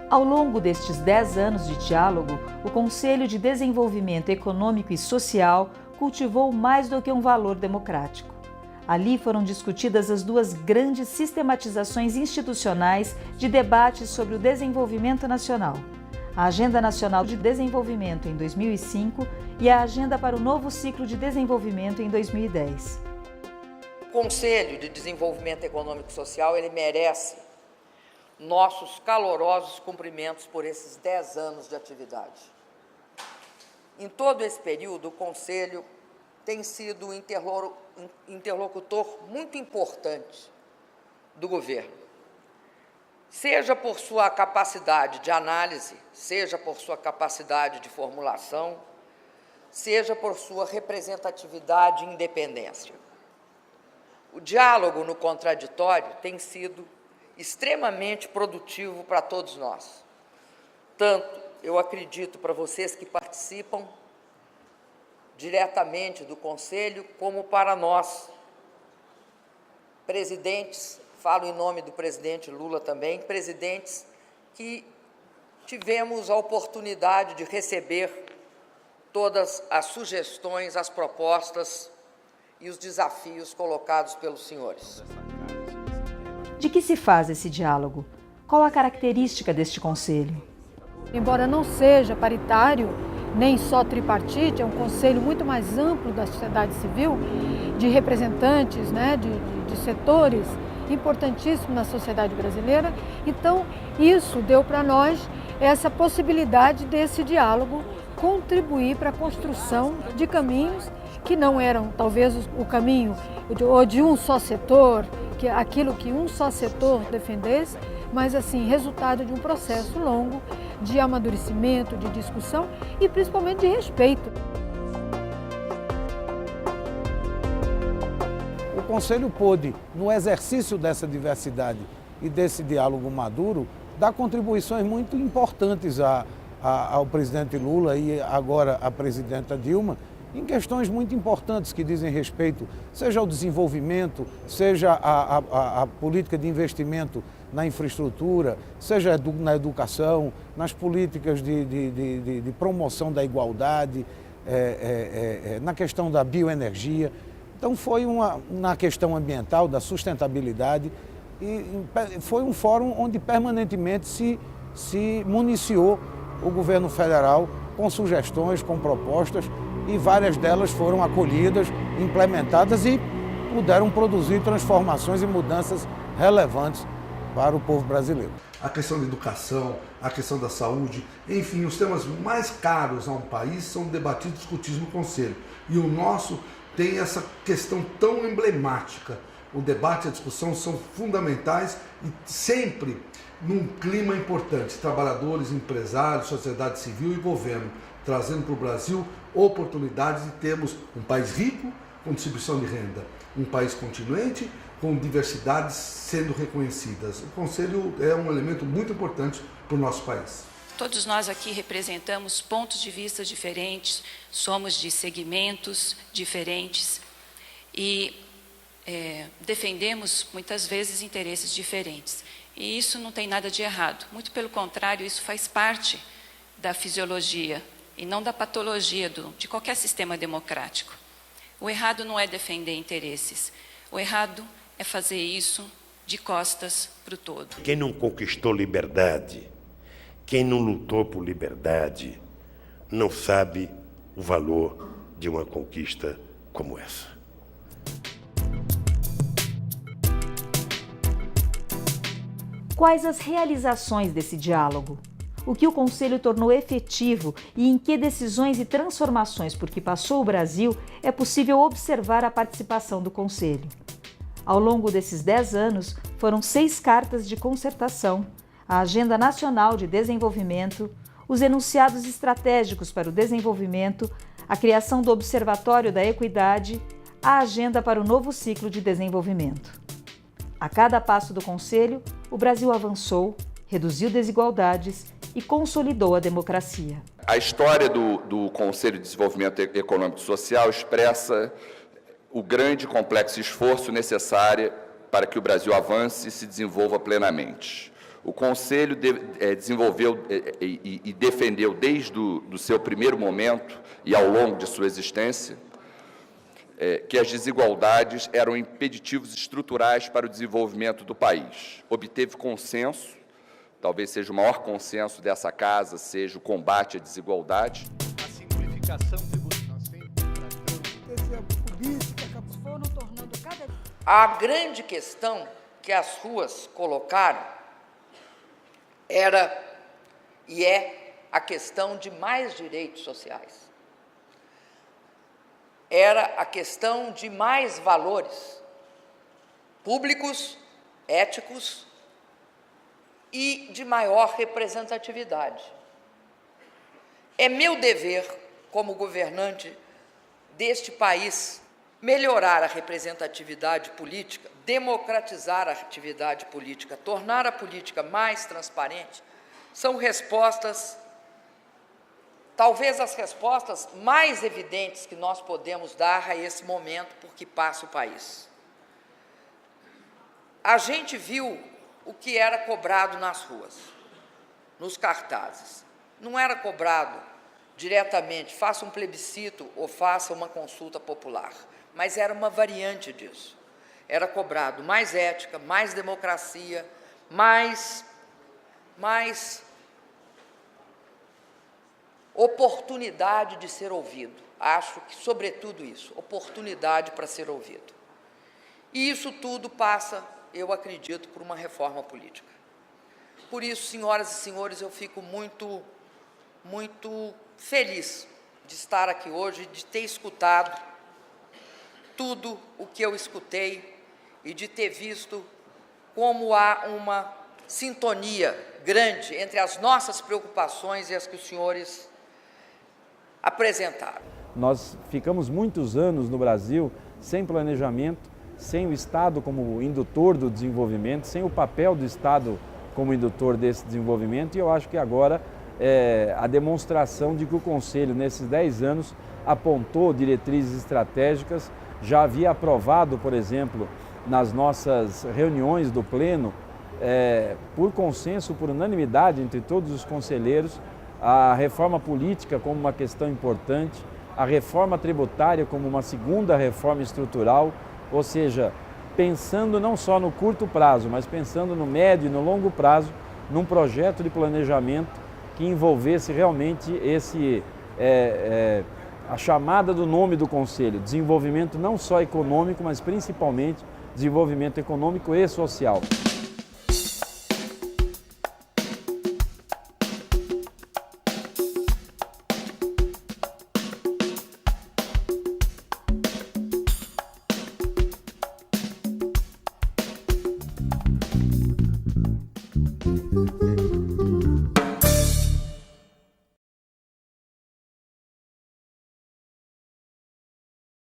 Ao longo destes 10 anos de diálogo, o Conselho de Desenvolvimento Econômico e Social cultivou mais do que um valor democrático. Ali foram discutidas as duas grandes sistematizações institucionais de debates sobre o desenvolvimento nacional: a Agenda Nacional de Desenvolvimento em 2005 e a Agenda para o Novo Ciclo de Desenvolvimento em 2010. O Conselho de Desenvolvimento Econômico e Social, ele merece nossos calorosos cumprimentos por esses 10 anos de atividade. Em todo esse período, o Conselho tem sido um interlocutor muito importante do governo, seja por sua capacidade de análise, seja por sua capacidade de formulação, seja por sua representatividade e independência. O diálogo no contraditório tem sido extremamente produtivo para todos nós. Tanto, eu acredito, para vocês que participam diretamente do Conselho, como para nós, presidentes, falo em nome do presidente Lula também, presidentes que tivemos a oportunidade de receber todas as sugestões, as propostas e os desafios colocados pelos senhores. De que se faz esse diálogo? Qual a característica deste Conselho? Embora não seja paritário, nem só tripartite, é um conselho muito mais amplo da sociedade civil, de representantes, de setores importantíssimos na sociedade brasileira. Então, isso deu para nós essa possibilidade desse diálogo contribuir para a construção de caminhos que não eram, talvez, o caminho de um só setor, que aquilo que um só setor defendesse, mas, assim, resultado de um processo longo de amadurecimento, de discussão e, principalmente, de respeito. O Conselho pôde, no exercício dessa diversidade e desse diálogo maduro, dar contribuições muito importantes ao presidente Lula e agora à presidenta Dilma, em questões muito importantes que dizem respeito, seja ao desenvolvimento, seja a política de investimento na infraestrutura, seja na educação, nas políticas de promoção da igualdade, na questão da bioenergia. Então foi na questão ambiental, da sustentabilidade, e foi um fórum onde permanentemente se municiou o governo federal com sugestões, com propostas, e várias delas foram acolhidas, implementadas e puderam produzir transformações e mudanças relevantes para o povo brasileiro. A questão da educação, a questão da saúde, enfim, os temas mais caros a um país são debatidos e discutidos no Conselho. E o nosso tem essa questão tão emblemática. O debate e a discussão são fundamentais e sempre num clima importante. Trabalhadores, empresários, sociedade civil e governo, trazendo para o Brasil oportunidades de termos um país rico com distribuição de renda, um país continente com diversidades sendo reconhecidas. O Conselho é um elemento muito importante para o nosso país. Todos nós aqui representamos pontos de vista diferentes, somos de segmentos diferentes e defendemos muitas vezes interesses diferentes. E isso não tem nada de errado, muito pelo contrário, isso faz parte da fisiologia e não da patologia de qualquer sistema democrático. O errado não é defender interesses, o errado é fazer isso de costas para o todo. Quem não conquistou liberdade, quem não lutou por liberdade, não sabe o valor de uma conquista como essa. Quais as realizações desse diálogo? O que o Conselho tornou efetivo e em que decisões e transformações por que passou o Brasil é possível observar a participação do Conselho. Ao longo desses 10 anos, foram 6 cartas de concertação, a Agenda Nacional de Desenvolvimento, os enunciados estratégicos para o desenvolvimento, a criação do Observatório da Equidade, a Agenda para o Novo Ciclo de Desenvolvimento. A cada passo do Conselho, o Brasil avançou, reduziu desigualdades e consolidou a democracia. A história do Conselho de Desenvolvimento Econômico e Social expressa o grande e complexo esforço necessário para que o Brasil avance e se desenvolva plenamente. O Conselho desenvolveu e defendeu desde o seu primeiro momento e ao longo de sua existência que as desigualdades eram impeditivos estruturais para o desenvolvimento do país. Obteve consenso, talvez seja o maior consenso dessa casa, seja o combate à desigualdade. A simplificação tributária nós sempre A grande questão que as ruas colocaram era e é a questão de mais direitos sociais. Era a questão de mais valores públicos, éticos e de maior representatividade. É meu dever, como governante deste país, melhorar a representatividade política, democratizar a atividade política, tornar a política mais transparente, são respostas, talvez as respostas mais evidentes que nós podemos dar a esse momento por que passa o país. A gente viu o que era cobrado nas ruas, nos cartazes. Não era cobrado diretamente, faça um plebiscito ou faça uma consulta popular, mas era uma variante disso. Era cobrado mais ética, mais democracia, mais oportunidade de ser ouvido. Acho que, sobretudo isso, oportunidade para ser ouvido. E isso tudo passa, eu acredito, por uma reforma política. Por isso, senhoras e senhores, eu fico muito feliz de estar aqui hoje, de ter escutado tudo o que eu escutei e de ter visto como há uma sintonia grande entre as nossas preocupações e as que os senhores apresentaram. Nós ficamos muitos anos no Brasil sem planejamento, sem o Estado como indutor do desenvolvimento, sem o papel do Estado como indutor desse desenvolvimento, e eu acho que agora é a demonstração de que o Conselho, nesses 10 anos, apontou diretrizes estratégicas, já havia aprovado, por exemplo, nas nossas reuniões do Pleno, por consenso, por unanimidade entre todos os conselheiros, a reforma política como uma questão importante, a reforma tributária como uma segunda reforma estrutural, ou seja, pensando não só no curto prazo, mas pensando no médio e no longo prazo, num projeto de planejamento que envolvesse realmente a chamada do nome do Conselho, desenvolvimento não só econômico, mas principalmente desenvolvimento econômico e social.